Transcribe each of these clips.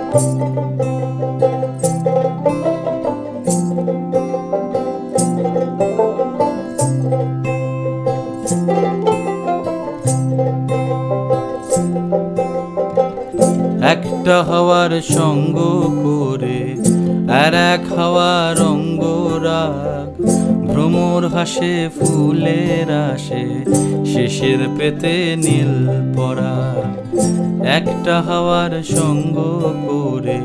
একটা হাওয়ার সঙ্গ করে আর এক হাওয়ার অঙ্গরাগ, ভ্রমর হাসে ফুলের আসে শেষের পেতে নীল পরাগ। একটা হাওয়ার সঙ্গ করে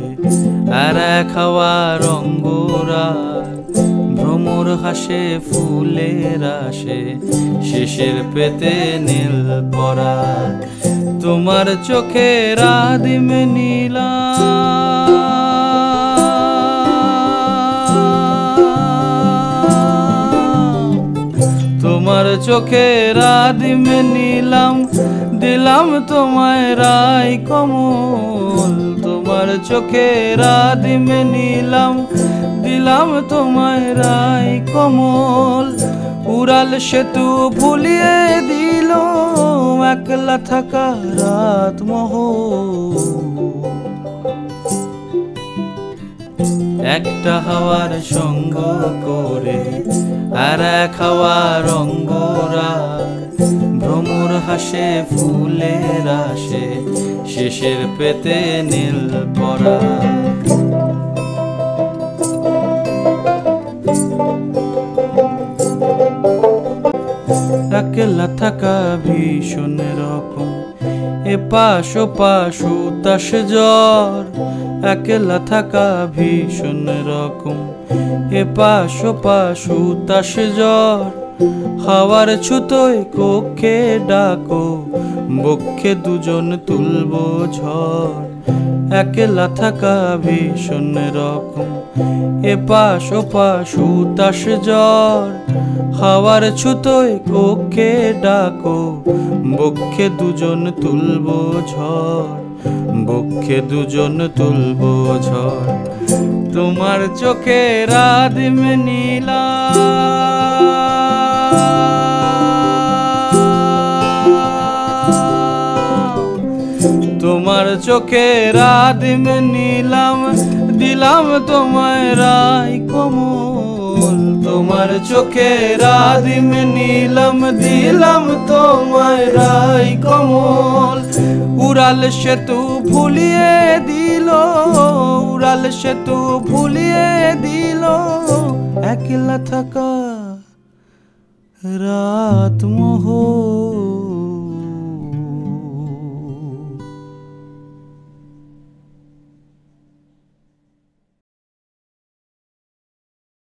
আর এক হাওয়ার অঙ্গরাগ, ভ্রমর হাসে ফুলের আসে শেষের পেতে নীল পরাগ। তোমার চোখের আদিম নীলা, তোমার চোখের আদিম নীলাম, দিলাম তোমায় রায় কমল। তোমার চোখের আদিম নীলাম, দিলাম তোমায় রায় কমল। উড়াল সেতু ভুলিয়ে দিল একলা থাকা রাত মহল। একটা হাওয়ার সঙ্গ করে আর এক হাওয়ার অঙ্গরাগ, ভ্রমর হাসে ফুলের আসে শেষের পেতে নীল পরাগ। একলা থাকা ভীষণ রকম, এপাশ ওপাশ উতাস জ্বর। একলা থাকা ভীষণ রকম, এপাশ ওপাশ উতাস জ্বর। হাওয়ার ছুতোয় কক্ষে ডাকো, বক্ষে দুজন তুলবো ঝড়। একলা থাকা ভীষণ রকম, এপাশ ওপাশ উতাস জ্বর। হাওয়ার ছুতোয় কক্ষে ডাকো, বক্ষে দুজন তুলবো ঝড়। বক্ষে দুজন তুলবো ঝড়। তোমার চোখের আদিম নীলা, তোমার চোখের আদিম নীলাম, দিলাম তোমায় রায় কমল। তোমার চোখের আদিম নীলাম, দিলাম তোমায় রায় কমল। উড়াল সেতু ভুলিয়ে দিল, উড়াল সেতু ভুলিয়ে দিল একলা থাকা রাত মহল।